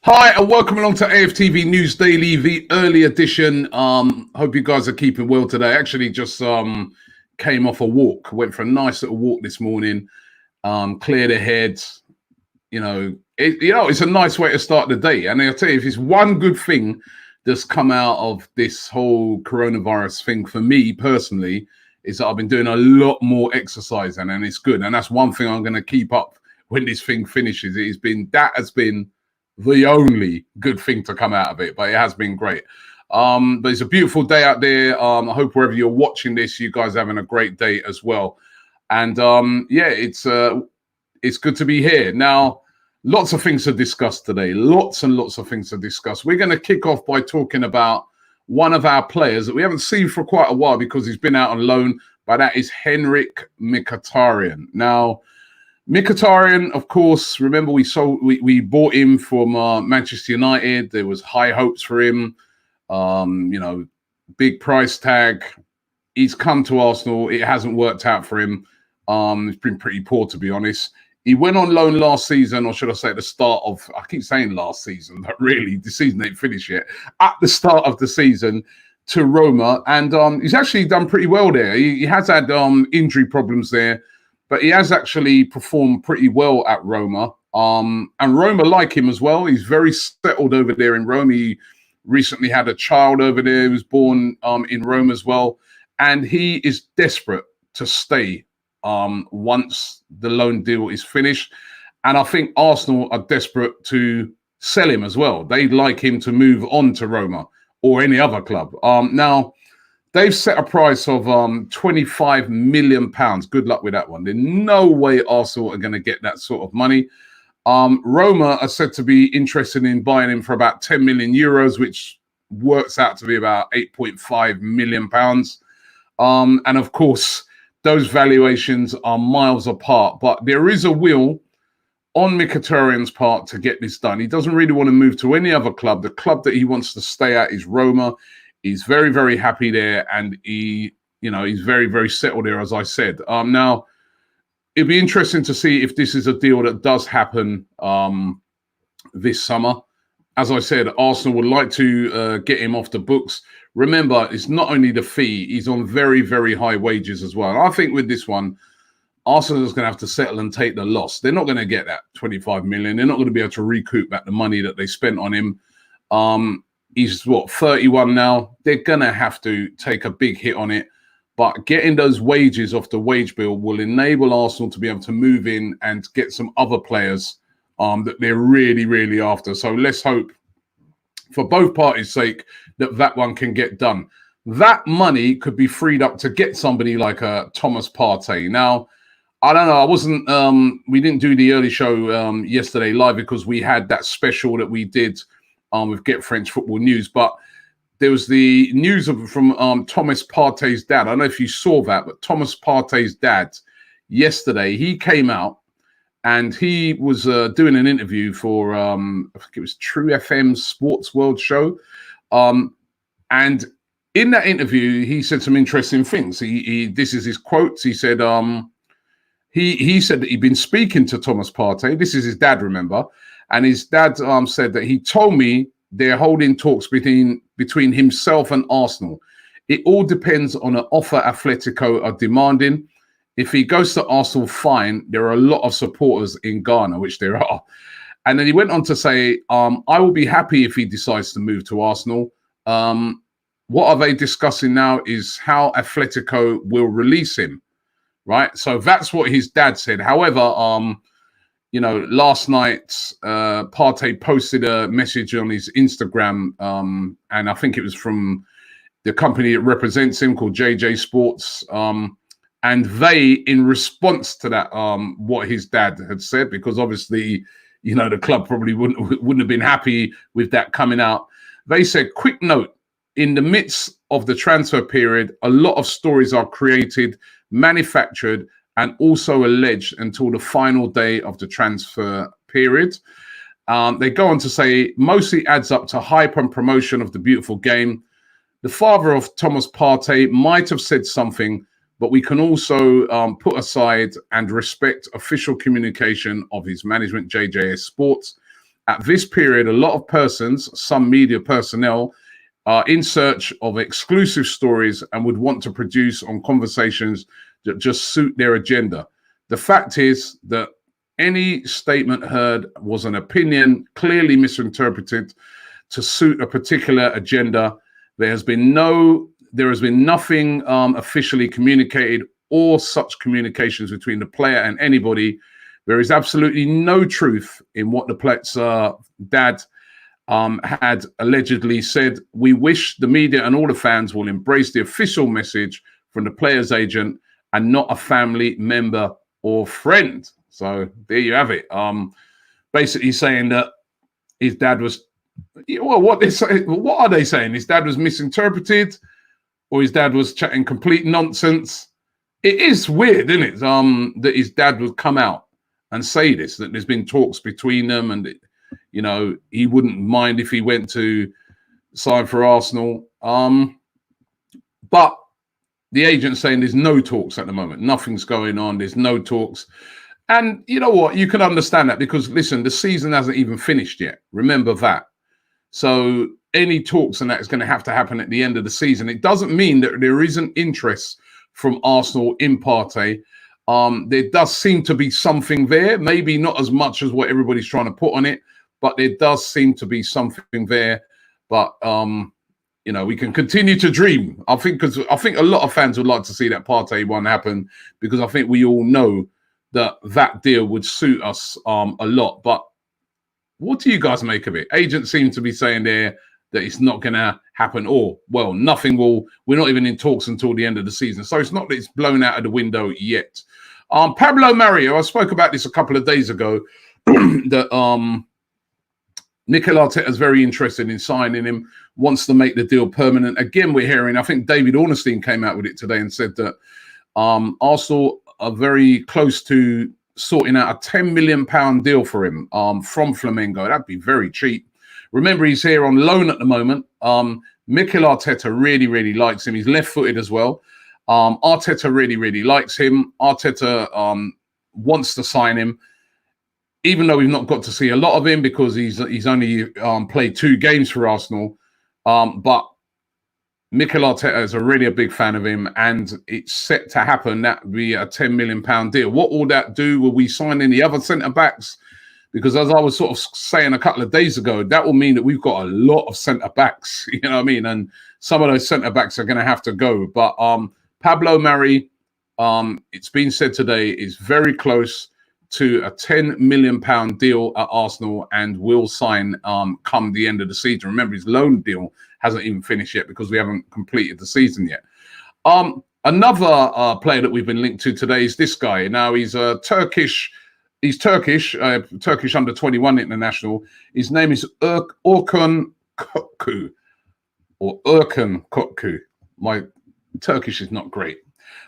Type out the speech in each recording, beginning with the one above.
Hi, and welcome along to AFTV News Daily, the early edition. Hope you guys are keeping well today. I actually just came off a walk, went for a nice little walk this morning, cleared the head. It's a nice way to start the day. And I'll tell you, if it's one good thing that's come out of this whole coronavirus thing for me personally, is that I've been doing a lot more exercising, and it's good. And that's one thing I'm going to keep up when this thing finishes. That has been the only good thing to come out of it, but it has been great. But it's a beautiful day out there. I hope wherever you're watching this, you guys are having a great day as well. And it's good to be here. Now, lots of things to discuss today. Lots and lots of things to discuss. We're going to kick off by talking about one of our players that we haven't seen for quite a while because he's been out on loan, but that is Henrik Mkhitaryan. Now, Mkhitaryan, of course, remember we bought him from Manchester United. There was high hopes for him, big price tag. He's come to Arsenal. It hasn't worked out for him. It's been pretty poor, to be honest. He went on loan last season, or should I say at the start of, I keep saying last season, but really the season ain't finished yet. At the start of the season to Roma, and he's actually done pretty well there. He has had injury problems there, but he has actually performed pretty well at Roma. And Roma like him as well. He's very settled over there in Rome. He recently had a child over there who was born in Rome as well. And he is desperate to stay once the loan deal is finished. And I think Arsenal are desperate to sell him as well. They'd like him to move on to Roma or any other club. Now, they've set a price of £25 million. Good luck with that one. There's no way Arsenal are going to get that sort of money. Roma are said to be interested in buying him for about 10 million euros, which works out to be about £8.5 million. And of course, those valuations are miles apart. But there is a will on Mkhitaryan's part to get this done. He doesn't really want to move to any other club. The club that he wants to stay at is Roma. He's very, very happy there, and he's very, very settled there, as I said. Now, it'd be interesting to see if this is a deal that does happen this summer. As I said, Arsenal would like to get him off the books. Remember, it's not only the fee, he's on very, very high wages as well. And I think with this one, Arsenal is going to have to settle and take the loss. They're not going to get that 25 million. They're not going to be able to recoup back the money that they spent on him. He's 31 now. They're going to have to take a big hit on it. But getting those wages off the wage bill will enable Arsenal to be able to move in and get some other players that they're really, really after. So let's hope, for both parties' sake, that one can get done. That money could be freed up to get somebody like Thomas Partey. Now, I don't know. I wasn't. We didn't do the early show yesterday live because we had that special that we did with Get French Football News. But there was the news from Thomas Partey's dad. I don't know if you saw that, but Thomas Partey's dad yesterday, he came out and he was doing an interview for I think it was True FM Sports World Show. And in that interview, he said some interesting things. This is his quotes. He said he said that he'd been speaking to Thomas Partey. This is his dad, remember? And his dad said that he told me they're holding talks between himself and Arsenal. It all depends on an offer Atletico are demanding. If he goes to Arsenal, fine. There are a lot of supporters in Ghana, which there are. And then he went on to say, I will be happy if he decides to move to Arsenal. What are they discussing now is how Atletico will release him, right? So that's what his dad said. However, last night, Partey posted a message on his Instagram, and I think it was from the company that represents him called JJ Sports. And they, in response to that, what his dad had said, because obviously, the club probably wouldn't have been happy with that coming out. They said, quick note, in the midst of the transfer period, a lot of stories are created, manufactured, and also alleged until the final day of the transfer period. They go on to say, mostly adds up to hype and promotion of the beautiful game. The father of Thomas Partey might have said something, but we can also put aside and respect official communication of his management, JJS Sports. At this period, a lot of persons, some media personnel, are in search of exclusive stories and would want to produce on conversations that just suit their agenda. The fact is that any statement heard was an opinion clearly misinterpreted to suit a particular agenda. There has been nothing officially communicated or such communications between the player and anybody. There is absolutely no truth in what the player's dad had allegedly said. We wish the media and all the fans will embrace the official message from the player's agent and not a family member or friend. So there you have it. Basically saying that his dad was, well, what are they saying? His dad was misinterpreted, or his dad was chatting complete nonsense. It is weird, isn't it? That his dad would come out and say this, that there's been talks between them, and he wouldn't mind if he went to sign for Arsenal. But the agent's saying there's no talks at the moment. Nothing's going on. There's no talks. And you know what? You can understand that because, listen, the season hasn't even finished yet. Remember that. So any talks and that is going to have to happen at the end of the season. It doesn't mean that there isn't interest from Arsenal in Partey. There does seem to be something there. Maybe not as much as what everybody's trying to put on it, but there does seem to be something there. But we can continue to dream. I think a lot of fans would like to see that Partey one happen, because I think we all know that deal would suit us a lot. But what do you guys make of it? Agents seem to be saying there that it's not going to happen, or, well, nothing will. We're not even in talks until the end of the season. So it's not that it's blown out of the window yet. Pablo Mari, I spoke about this a couple of days ago, that Mikel Arteta is very interested in signing him, wants to make the deal permanent. Again, we're hearing, I think David Ornstein came out with it today and said that Arsenal are very close to sorting out a £10 million deal for him from Flamengo. That'd be very cheap. Remember, he's here on loan at the moment. Mikel Arteta really, really likes him. He's left-footed as well. Arteta really, really likes him. Arteta wants to sign him, even though we've not got to see a lot of him because he's only played 2 games for Arsenal. But Mikel Arteta is already a big fan of him, and it's set to happen. That would be a £10 million deal. What will that do? Will we sign any other centre-backs? Because as I was sort of saying a couple of days ago, that will mean that we've got a lot of centre-backs, you know what I mean? And some of those centre-backs are going to have to go. But Pablo Mari, it's been said today, is very close to a £10 million deal at Arsenal and will sign come the end of the season. Remember, his loan deal hasn't even finished yet because we haven't completed the season yet. Another player that we've been linked to today is this guy. Now, he's Turkish. He's Turkish under 21 international. His name is Orkun Kokcu, or Erkan Kokcu. My Turkish is not great.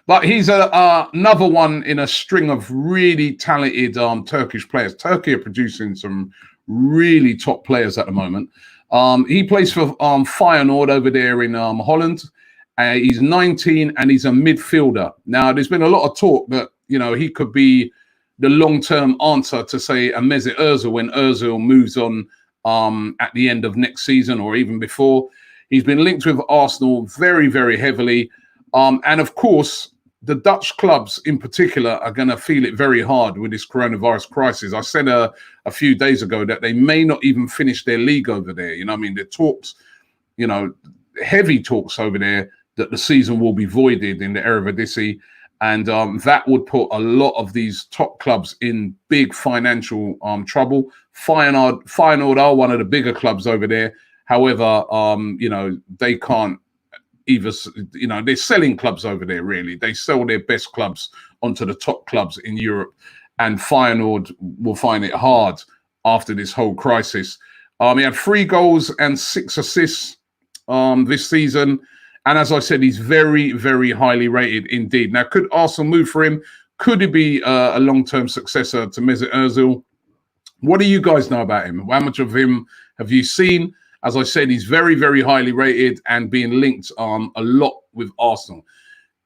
But he's another one in a string of really talented Turkish players. Turkey are producing some really top players at the moment. He plays for Feyenoord over there in Holland. He's 19 and he's a midfielder. Now, there's been a lot of talk that, he could be the long-term answer to, say, a Mesut Ozil when Ozil moves on at the end of next season or even before. He's been linked with Arsenal very, very heavily. And, of course, the Dutch clubs in particular are going to feel it very hard with this coronavirus crisis. I said a few days ago that they may not even finish their league over there. The talks, heavy talks over there that the season will be voided in the Eredivisie. And that would put a lot of these top clubs in big financial trouble. Feyenoord are one of the bigger clubs over there. However, they can't either, they're selling clubs over there, really. They sell their best clubs onto the top clubs in Europe. And Feyenoord will find it hard after this whole crisis. He had 3 goals and 6 assists this season. And as I said, he's very, very highly rated indeed. Now, could Arsenal move for him? Could he be a long-term successor to Mesut Ozil? What do you guys know about him? How much of him have you seen? As I said, he's very, very highly rated and being linked a lot with Arsenal.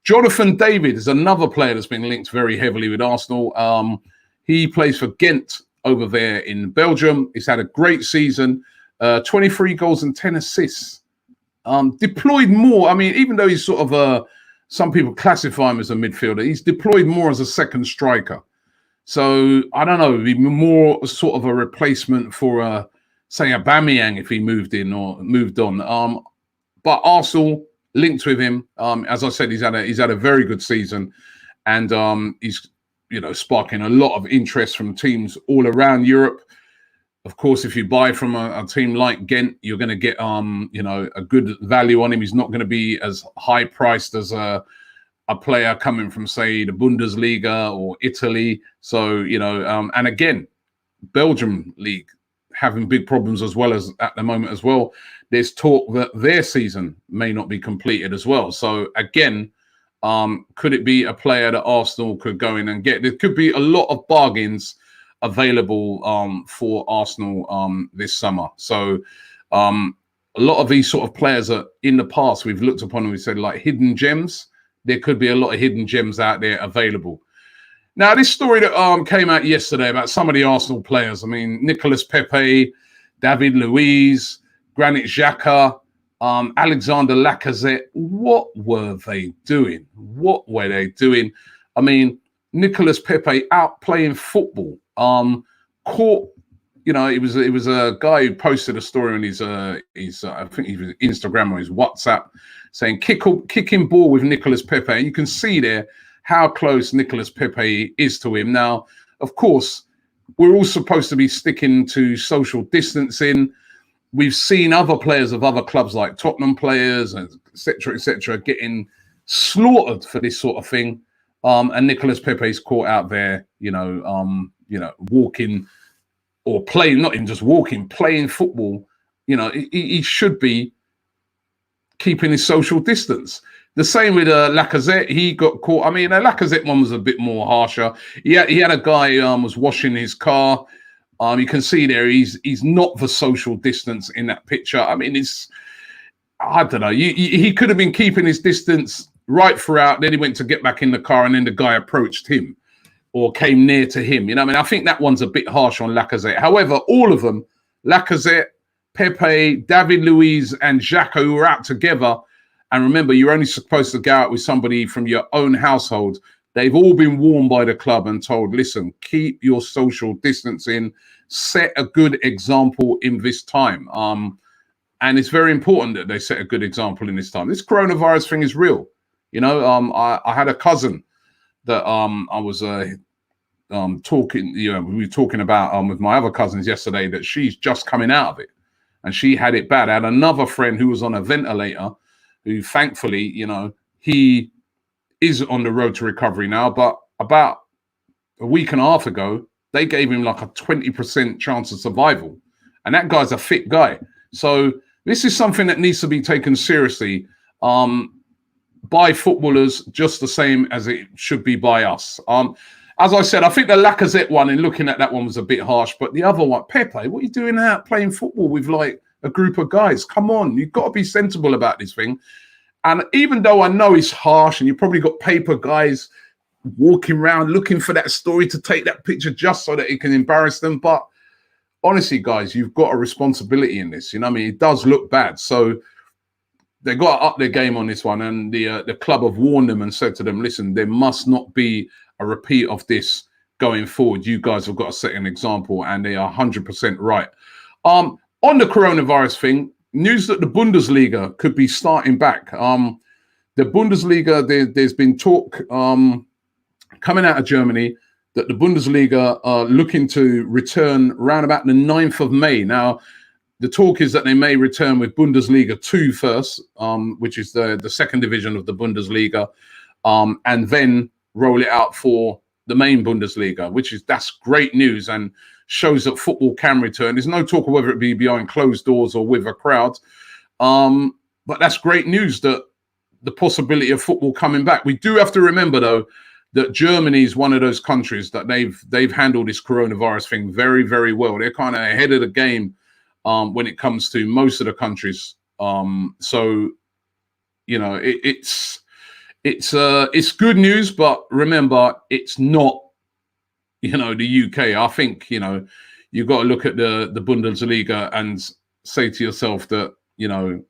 Jonathan David is another player that's been linked very heavily with Arsenal. He plays for Ghent over there in Belgium. He's had a great season, 23 goals and 10 assists. Deployed more. I mean, even though he's sort of some people classify him as a midfielder, he's deployed more as a second striker. So I don't know, be more sort of a replacement for say Aubameyang if he moved in or moved on. But Arsenal linked with him. As I said, he's had a very good season, and he's sparking a lot of interest from teams all around Europe. Of course, if you buy from a team like Ghent, you're going to get a good value on him. He's not going to be as high priced as a player coming from, say, the Bundesliga or Italy. So and again, Belgium league having big problems as well as at the moment as well. There's talk that their season may not be completed as well. So again, could it be a player that Arsenal could go in and get? There could be a lot of bargains available for Arsenal this summer. So a lot of these sort of players are in the past we've looked upon and we said like hidden gems. There could be a lot of hidden gems out there available. Now, this story that came out yesterday about some of the Arsenal players, I mean, Nicolas Pepe, David Luiz, Granit Xhaka, Alexander Lacazette, what were they doing? What were they doing? I mean, Nicolas Pepe out playing football, caught, it was a guy who posted a story on his I think he was Instagram or his WhatsApp saying kicking ball with Nicolas Pepe. And you can see there how close Nicolas Pepe is to him. Now, of course, we're all supposed to be sticking to social distancing. We've seen other players of other clubs like Tottenham players, et cetera, getting slaughtered for this sort of thing. And Nicolas Pepe's caught out there, walking or playing, not even just walking, playing football. He should be keeping his social distance. The same with Lacazette. He got caught. I mean, the Lacazette one was a bit more harsher. He had a guy was washing his car. You can see there he's not the social distance in that picture. I mean, I don't know. He could have been keeping his distance right throughout. Then he went to get back in the car, and then the guy approached him or came near to him. I think that one's a bit harsh on Lacazette. However, all of them, Lacazette, Pepe, David Luiz, and Xhaka, who were out together. And remember, you're only supposed to go out with somebody from your own household. They've all been warned by the club and told, listen, keep your social distancing, set a good example in this time. And it's very important that they set a good example in this time. This coronavirus thing is real. I had a cousin that I was talking, we were talking about with my other cousins yesterday that she's just coming out of it. And she had it bad. I had another friend who was on a ventilator who thankfully, he is on the road to recovery now. But about a week and a half ago, they gave him like a 20% chance of survival. And that guy's a fit guy. So this is something that needs to be taken seriously by footballers, just the same as it should be by us. As I said, I think the Lacazette one, in looking at that one, was a bit harsh. But the other one, Pepe, what are you doing out playing football with like a group of guys? Come on, you've got to be sensible about this thing. And even though I know it's harsh and you probably got paper guys walking around looking for that story to take that picture just so that it can embarrass them. But honestly, guys, you've got a responsibility in this. It does look bad. So they got to up their game on this one. And the club have warned them and said to them, listen, there must not be a repeat of this going forward. You guys have got to set an example. And they are 100% right. On the coronavirus thing, news that the Bundesliga could be starting back. The Bundesliga, there's been talk coming out of Germany that the Bundesliga are looking to return around about the 9th of May. Now, the talk is that they may return with Bundesliga 2 first, which is the second division of the Bundesliga, and then roll it out for the main Bundesliga, that's great news and shows that football can return. There's no talk of whether it be behind closed doors or with a crowd. But that's great news that the possibility of football coming back. We do have to remember, though, that Germany is one of those countries that they've handled this coronavirus thing very, very well. They're kind of ahead of the game when it comes to most of the countries. It's good news, but remember, it's not you know, the UK. I think, you know, you've got to look at the Bundesliga and say to yourself that, you know,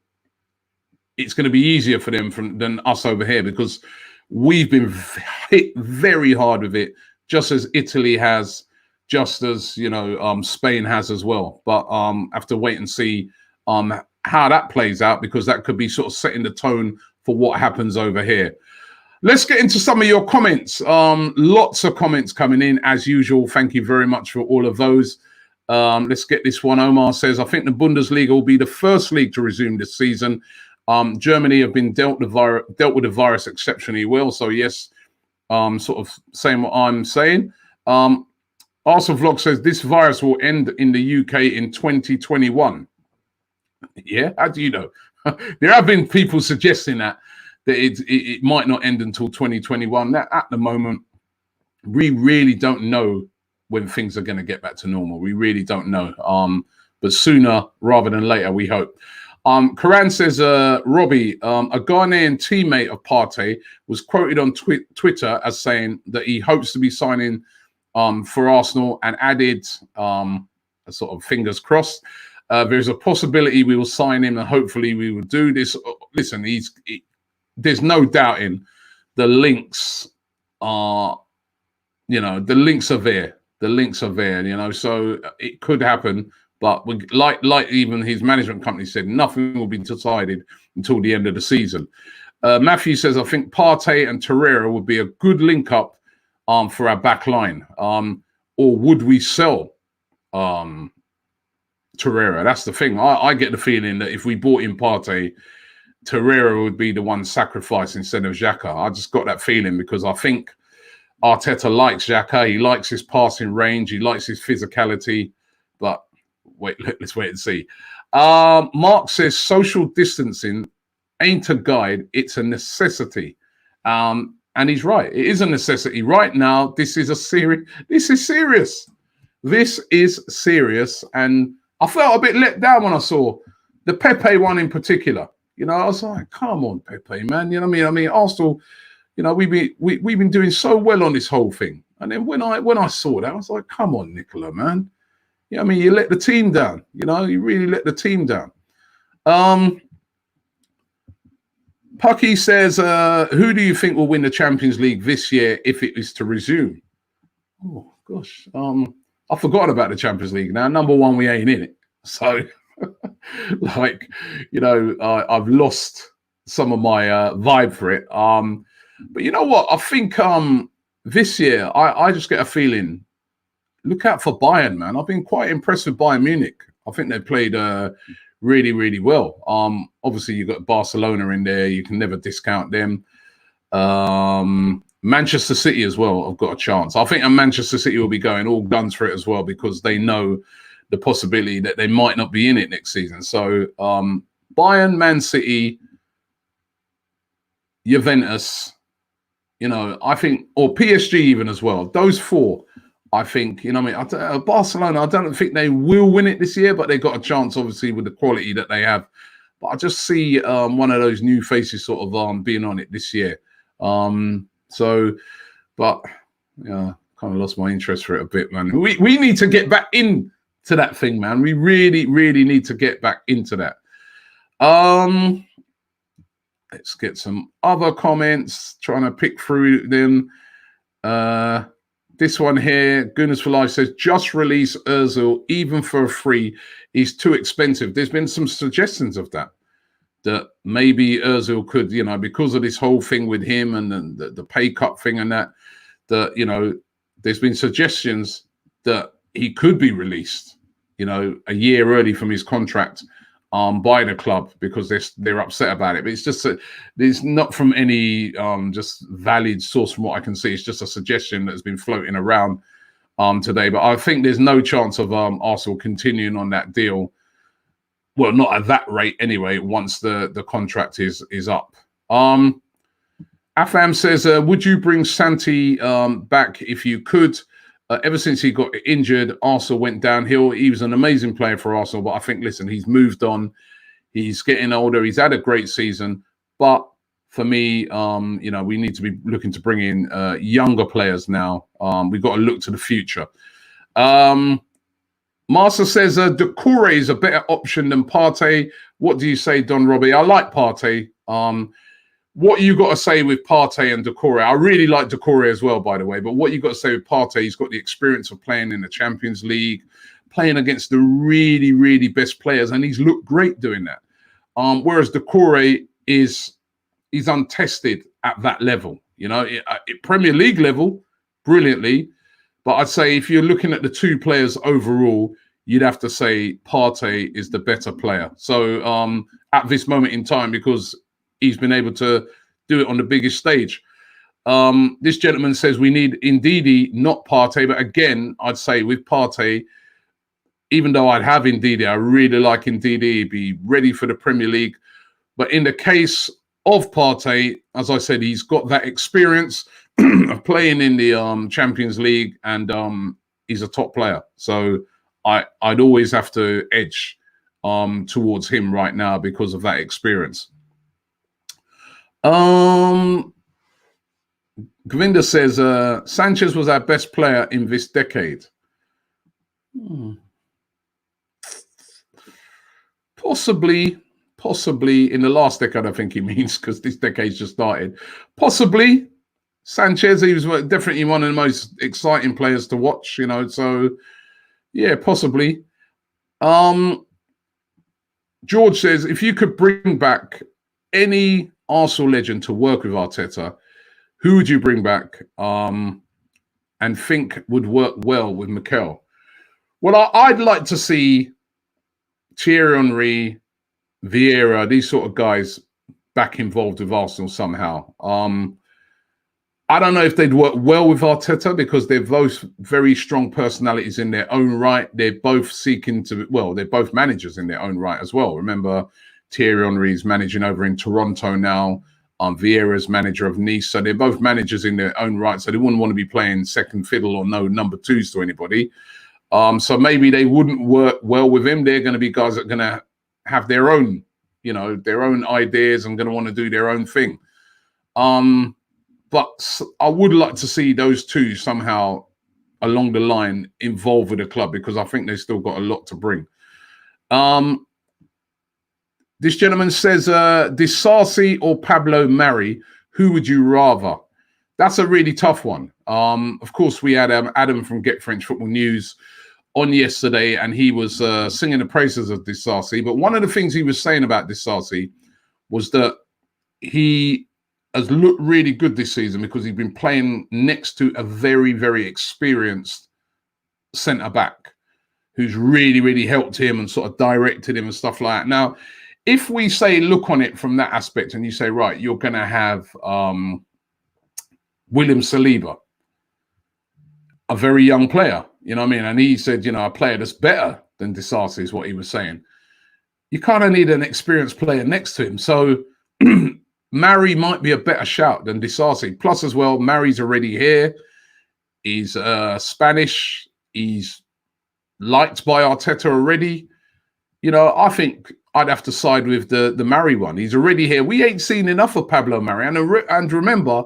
it's going to be easier for them than us over here, because we've been hit very hard with it, just as Italy has, just as, you know, Spain has as well. But have to wait and see how that plays out, because that could be sort of setting the tone for what happens over here. Let's get into some of your comments. Lots of comments coming in as usual. Thank you very much for all of those. Let's get this one. Omar says, I think the Bundesliga will be the first league to resume this season. Germany have been dealt with the virus exceptionally well. So yes, sort of saying what I'm saying. Arsenal Vlog says this virus will end in the UK in 2021. Yeah, how do you know? There have been people suggesting that it might not end until 2021. That at the moment, we really don't know when things are going to get back to normal. We really don't know. But sooner rather than later, we hope. Karan says, Robbie, a Ghanaian teammate of Partey was quoted on Twitter as saying that he hopes to be signing for Arsenal, and added, a sort of fingers crossed, there's a possibility we will sign him, and hopefully we will do this. Listen, there's no doubting the links are, you know, the links are there. The links are there, you know, so it could happen. But like even his management company said, nothing will be decided until the end of the season. Matthew says, I think Partey and Torreira would be a good link up for our back line. Or would we sell Torreira? That's the thing. I get the feeling that if we bought in Partey, Torreira would be the one sacrificed instead of Xhaka. I just got that feeling, because I think Arteta likes Xhaka. He likes his passing range. He likes his physicality. But let's wait and see. Mark says social distancing ain't a guide, it's a necessity. And he's right. It is a necessity. Right now, this is serious. This is serious. And I felt a bit let down when I saw the Pepe one in particular. You know, I was like, come on, Pepe, man. You know what I mean? I mean, Arsenal, you know, we've been doing so well on this whole thing. And then when I saw that, I was like, come on, Nicola, man. You know what I mean? You let the team down. You know, you really let the team down. Pucky says, who do you think will win the Champions League this year if it is to resume? Oh, gosh. I forgot about the Champions League now. Number one, we ain't in it. So, like, you know, I've lost some of my vibe for it. But you know what? I think this year, I just get a feeling, look out for Bayern, man. I've been quite impressed with Bayern Munich. I think they played really, really well. Obviously, you've got Barcelona in there. You can never discount them. Manchester City as well have got a chance. I think Manchester City will be going all guns for it as well, because they know the possibility that they might not be in it next season. So Bayern, Man City, Juventus, you know, I think, or PSG even as well. Those four, I think, you know, I mean, Barcelona, I don't think they will win it this year, but they've got a chance, obviously, with the quality that they have. But I just see one of those new faces sort of being on it this year. So, but yeah, kind of lost my interest for it a bit, man. We need to get back into that thing, man. We really, really need to get back into that. Let's get some other comments, trying to pick through them. This one here, Goodness for Life says, just release Ozil, even for a free. He's too expensive. There's been some suggestions of that maybe Ozil could, you know, because of this whole thing with him and the pay cut thing and that, you know, there's been suggestions that he could be released, you know, a year early from his contract by the club, because they're upset about it. But it's just there's not from any just valid source from what I can see. It's just a suggestion that's been floating around today. But I think there's no chance of Arsenal continuing on that deal. Well, not at that rate anyway, once the contract is up. Afam says, would you bring Santi back if you could? Ever since he got injured, Arsenal went downhill. He was an amazing player for Arsenal, but I think, listen, he's moved on. He's getting older. He's had a great season. But for me, we need to be looking to bring in younger players now. We've got to look to the future. Master says Doucouré is a better option than Partey. What do you say, Don Robbie? I like Partey. What you got to say with Partey and Doucouré? I really like Doucouré as well, by the way. But what you got to say with Partey? He's got the experience of playing in the Champions League, playing against the really, really best players, and he's looked great doing that. Whereas Doucouré he's untested at that level. At Premier League level, brilliantly. But I'd say if you're looking at the two players overall, you'd have to say Partey is the better player. So at this moment in time, because he's been able to do it on the biggest stage. This gentleman says we need Ndidi, not Partey. But again, I'd say with Partey, even though I'd have Ndidi, I really like Ndidi, be ready for the Premier League. But in the case of Partey, as I said, he's got that experience of playing in the Champions League, and he's a top player. So I'd always have to edge towards him right now because of that experience. Govinda says Sanchez was our best player in this decade. Possibly in the last decade, I think he means, because this decade's just started. Possibly Sanchez, he was definitely one of the most exciting players to watch, so yeah, possibly. George says, if you could bring back any Arsenal legend to work with Arteta, who would you bring back and think would work well with Mikel? Well, I'd like to see Thierry Henry, Vieira, these sort of guys back involved with Arsenal somehow. I don't know if they'd work well with Arteta because they're both very strong personalities in their own right. They're both they're both managers in their own right as well. Remember, Thierry Henry's managing over in Toronto now. Vieira's manager of Nice. So they're both managers in their own right. So they wouldn't want to be playing second fiddle or no number twos to anybody. So maybe they wouldn't work well with him. They're going to be guys that are going to have their own, their own ideas and going to want to do their own thing. But I would like to see those two somehow along the line involved with the club because I think they've still got a lot to bring. This gentleman says, Disasi or Pablo Mari, who would you rather? That's a really tough one. Of course, we had Adam from Get French Football News on yesterday, and he was singing the praises of Disasi. But one of the things he was saying about Disasi was that he has looked really good this season because he's been playing next to a very, very experienced centre-back who's really, really helped him and sort of directed him and stuff like that. Now, if we say look on it from that aspect and you say, right, you're going to have William Saliba, a very young player, you know what I mean? And he said, a player that's better than Disasi is what he was saying. You kind of need an experienced player next to him. So Mari might be a better shout than Disasi. Plus as well, Mari's already here. He's Spanish. He's liked by Arteta already. I think I'd have to side with the Mari one. He's already here. We ain't seen enough of Pablo Mari. And remember,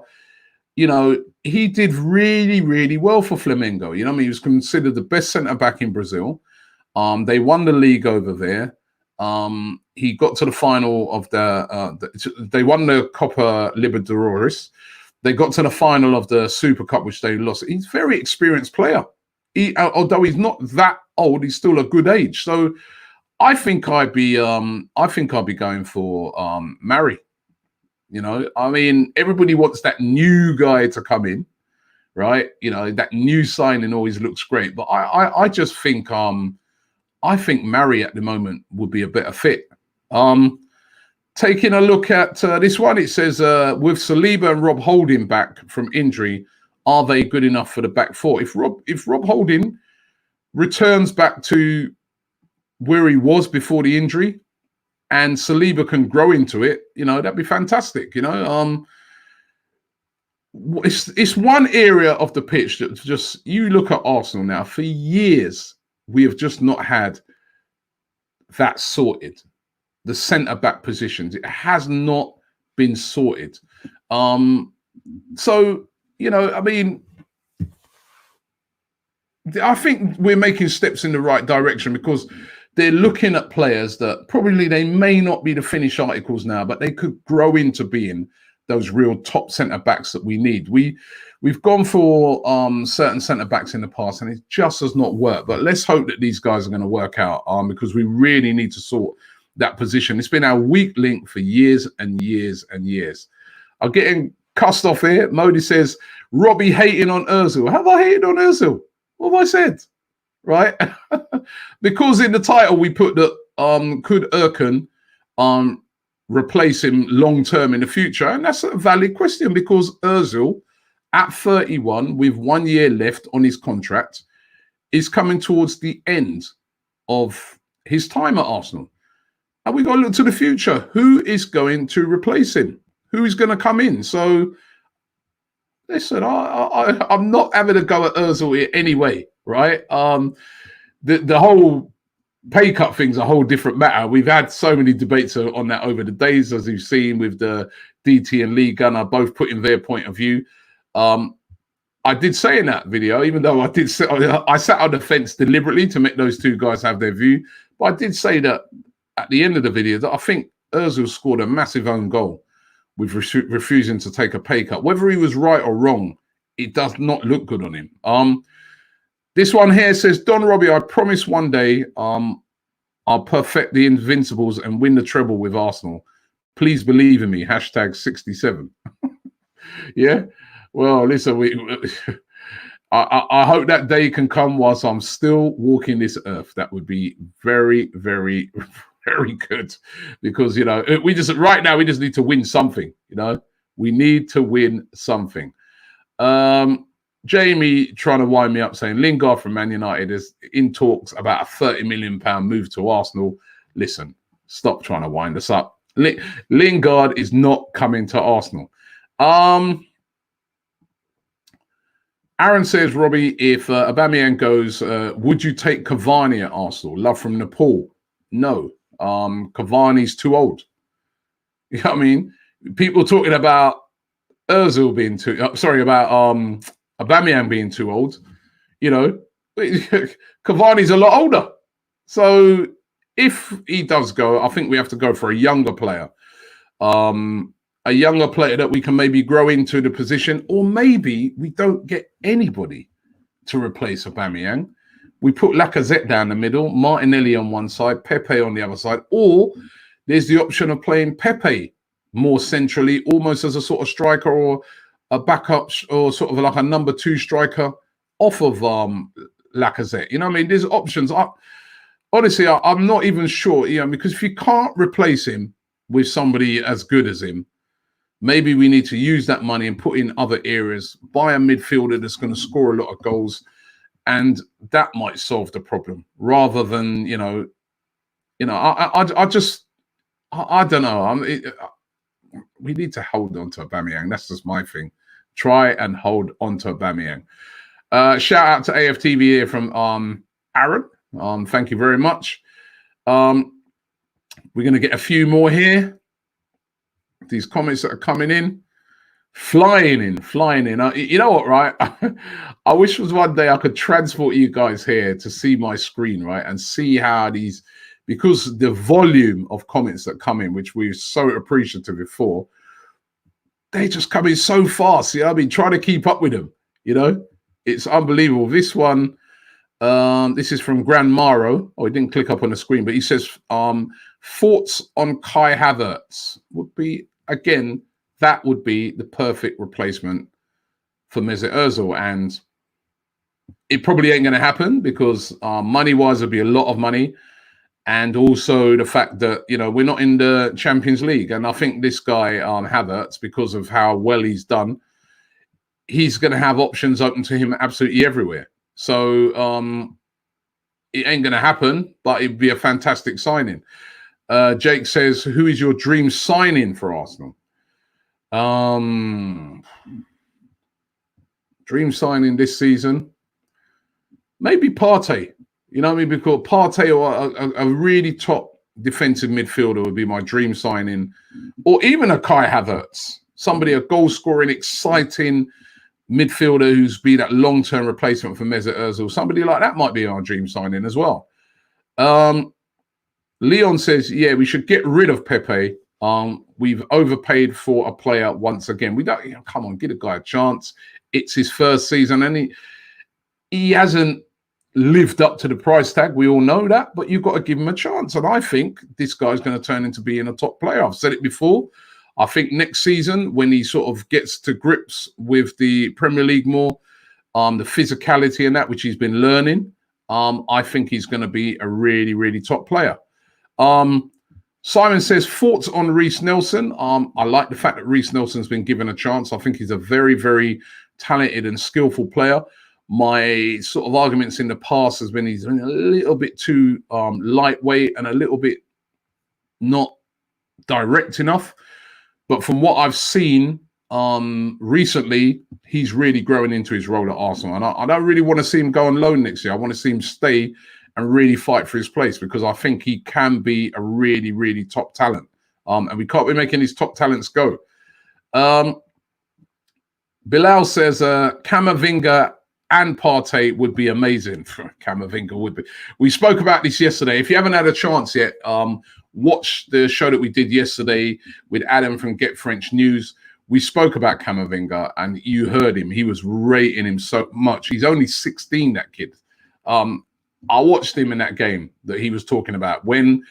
he did really, really well for Flamengo. He was considered the best centre-back in Brazil. They won the league over there. He got to the final of they won the Copa Libertadores. They got to the final of the Super Cup, which they lost. He's a very experienced player. Although he's not that old, he's still a good age. So I think I'd be going for Mari. Everybody wants that new guy to come in, right? That new signing always looks great, but I just think I think Mari at the moment would be a better fit. Taking a look at this one, it says with Saliba and Rob Holding back from injury, are they good enough for the back four? If Rob Holding returns back to where he was before the injury, and Saliba can grow into it, that'd be fantastic. It's one area of the pitch that just, you look at Arsenal now, for years, we have just not had that sorted. The centre-back positions, it has not been sorted. So, you know, I mean, I think we're making steps in the right direction because they're looking at players that probably they may not be the finished articles now, but they could grow into being those real top centre backs that we need. We've gone for certain centre backs in the past, and it just has not worked. But let's hope that these guys are going to work out because we really need to sort that position. It's been our weak link for years and years and years. I'm getting cussed off here. Modi says Robbie hating on Ozil. Have I hated on Ozil? What have I said? Right? Because in the title we put that could Erkan replace him long term in the future, and that's a valid question because Ozil, at 31, with 1 year left on his contract, is coming towards the end of his time at Arsenal. And we've got to look to the future. Who is going to replace him? Who is going to come in? So, listen, I'm not having a go at Ozil here anyway, right? The whole pay cut thing's a whole different matter. We've had so many debates on that over the days, as you've seen with the DT and Lee Gunner both putting their point of view. I did say in that video, even though I sat on the fence deliberately to make those two guys have their view, but I did say that at the end of the video that I think Ozil scored a massive own goal with refusing to take a pay cut. Whether he was right or wrong, it does not look good on him. This one here says, Don Robbie, I promise one day I'll perfect the Invincibles and win the treble with Arsenal. Please believe in me. Hashtag 67. Yeah. Well, listen, I hope that day can come whilst I'm still walking this earth. That would be very, very, very good. Because, you know, right now we just need to win something, you know. We need to win something. Jamie trying to wind me up saying Lingard from Man United is in talks about a £30 million move to Arsenal. Listen, stop trying to wind us up. Lingard is not coming to Arsenal. Aaron says, Robbie, if Aubameyang goes, would you take Cavani at Arsenal? Love from Nepal. No. Cavani's too old. You know what I mean? People talking about Ozil being too... about Aubameyang being too old. You know, Cavani's a lot older. So if he does go, I think we have to go for a younger player. A younger player that we can maybe grow into the position, or maybe we don't get anybody to replace Aubameyang. We put Lacazette down the middle, Martinelli on one side, Pepe on the other side, or there's the option of playing Pepe more centrally, almost as a sort of striker or a backup or sort of like a number 2 striker off of Lacazette. You know what I mean? There's options. Honestly, I'm not even sure, you know, because if you can't replace him with somebody as good as him, maybe we need to use that money and put in other areas, buy a midfielder that's going to score a lot of goals, and that might solve the problem rather than, I don't know. We need to hold on to Aubameyang. That's just my thing. Try and hold on to Aubameyang. Shout out to AFTV here from Aaron. Thank you very much. We're going to get a few more here. These comments that are coming in, flying in. You know what, right? I wish was one day I could transport you guys here to see my screen, right? And see how these, because the volume of comments that come in, which we're so appreciative before, they just come in so fast. You know, I've been trying to keep up with them. You know, it's unbelievable. This one, this is from Gran Maro. Oh, he didn't click up on the screen, but he says, thoughts on Kai Havertz would be, again, that would be the perfect replacement for Mesut Ozil. And it probably ain't going to happen because money-wise, it'll be a lot of money. And also the fact that, you know, we're not in the Champions League. And I think this guy, Havertz, because of how well he's done, he's going to have options open to him absolutely everywhere. So it ain't going to happen, but it'd be a fantastic signing. Jake says, who is your dream signing for Arsenal? Dream signing this season? Maybe Partey. You know what I mean? Because Partey or a really top defensive midfielder would be my dream signing, or even a Kai Havertz, somebody, a goal-scoring, exciting midfielder who's be that long-term replacement for Mesut Ozil. Somebody like that might be our dream signing as well. Leon says, yeah, we should get rid of Pepe. We've overpaid for a player once again. We don't, come on, give a guy a chance. It's his first season, and he hasn't lived up to the price tag. We all know that, but you've got to give him a chance. And I think this guy's going to turn into being a top player. I've said it before. I think next season, when he sort of gets to grips with the Premier League more, the physicality and that, which he's been learning, I think he's going to be a really, really top player. Simon says, thoughts on Reece Nelson? I like the fact that Reece Nelson's been given a chance. I think he's a very, very talented and skillful player. My sort of arguments in the past has been he's been a little bit too lightweight and a little bit not direct enough. But from what I've seen recently, he's really growing into his role at Arsenal. And I don't really want to see him go on loan next year. I want to see him stay and really fight for his place, because I think he can be a really, really top talent. And we can't be making these top talents go. Bilal says, Camavinga and Partey would be amazing. Camavinga would be. We spoke about this yesterday. If you haven't had a chance yet, watch the show that we did yesterday with Adam from Get French News. We spoke about Camavinga, and you heard him. He was rating him so much. He's only 16, that kid. I watched him in that game that he was talking about when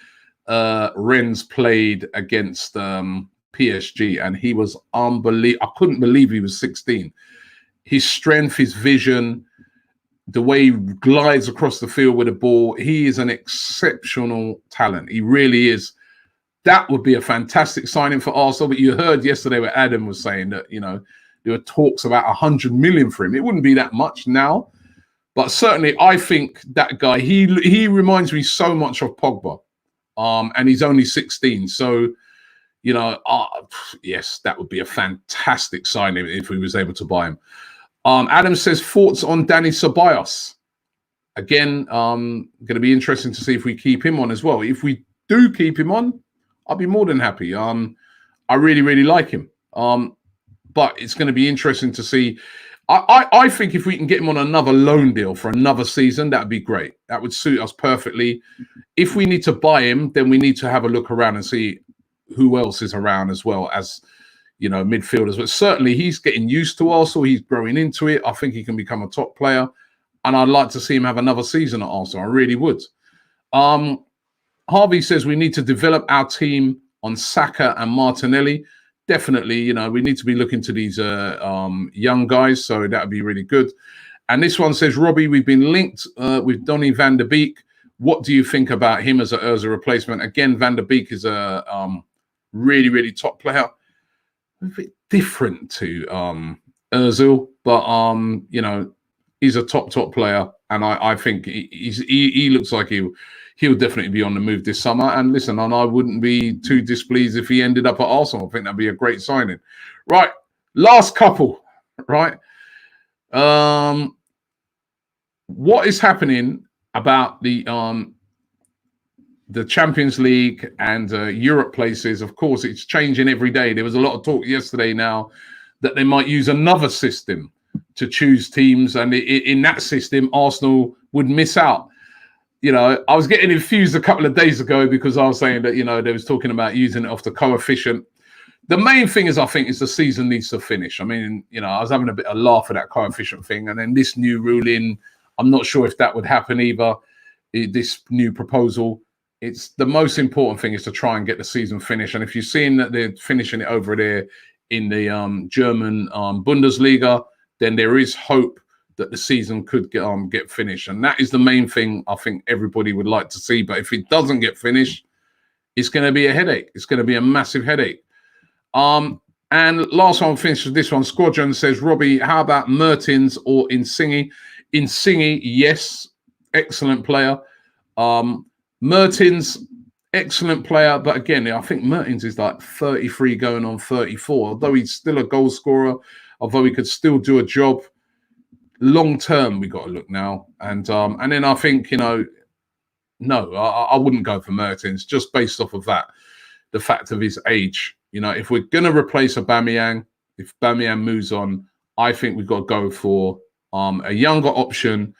Rennes played against PSG, and he was unbelievable. I couldn't believe he was 16. His strength, his vision, the way he glides across the field with the ball, he is an exceptional talent. He really is. That would be a fantastic signing for Arsenal. But you heard yesterday what Adam was saying, that, you know, there were talks about 100 million for him. It wouldn't be that much now, but certainly I think that guy, he reminds me so much of Pogba, and he's only 16. So, you know, yes, that would be a fantastic signing if we was able to buy him. Adam says, thoughts on Dani Ceballos? Again, going to be interesting to see if we keep him on as well. If we do keep him on, I'll be more than happy. I really, really like him. But it's going to be interesting to see. I think if we can get him on another loan deal for another season, that would be great. That would suit us perfectly. If we need to buy him, then we need to have a look around and see who else is around as well as, you know, midfielders. But certainly he's getting used to Arsenal. He's growing into it. I think he can become a top player. And I'd like to see him have another season at Arsenal. I really would. Harvey says we need to develop our team on Saka and Martinelli. Definitely, you know, we need to be looking to these young guys. So that would be really good. And this one says, Robbie, we've been linked with Donny van der Beek. What do you think about him as a replacement? Again, Van der Beek is a really, really top player. A bit different to Ozil, but you know, he's a top player, and I think he looks like he'll definitely be on the move this summer. And listen, and I wouldn't be too displeased if he ended up at Arsenal. I think that'd be a great signing. Right, last couple. Right, what is happening about the Champions League and Europe places? Of course, it's changing every day. There was a lot of talk yesterday now that they might use another system to choose teams, and in that system, Arsenal would miss out. You know, I was getting infused a couple of days ago because I was saying that, you know, they was talking about using it off the coefficient. The main thing is, I think, is the season needs to finish. I mean, you know, I was having a bit of laugh at that coefficient thing, and then this new ruling, I'm not sure if that would happen either. This new proposal. It's the most important thing is to try and get the season finished. And if you're seeing that they're finishing it over there in the German Bundesliga, then there is hope that the season could get finished. And that is the main thing I think everybody would like to see. But if it doesn't get finished, it's going to be a headache. It's going to be a massive headache. And last one, finish with this one. Squadron says, Robbie, how about Mertens or Insigne? Insigne, yes, excellent player. Mertens, excellent player, but again, I think Mertens is like 33 going on 34. Although he's still a goal scorer, although he could still do a job. Long term, we got to look now, and then I think, you know, No, I wouldn't go for Mertens just based off of that, the fact of his age. You know, if we're going to replace Aubameyang, if Aubameyang moves on, I think we've got to go for a younger option.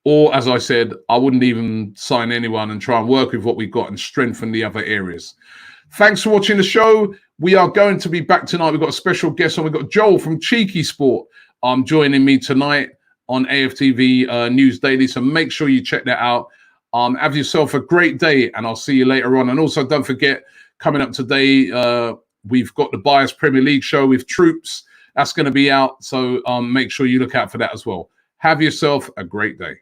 Or, as I said, I wouldn't even sign anyone and try and work with what we've got and strengthen the other areas. Thanks for watching the show. We are going to be back tonight. We've got a special guest on. We've got Joel from Cheeky Sport joining me tonight on AFTV News Daily. So make sure you check that out. Have yourself a great day, and I'll see you later on. And also, don't forget, coming up today, we've got the Bias Premier League show with Troops. That's going to be out. So make sure you look out for that as well. Have yourself a great day.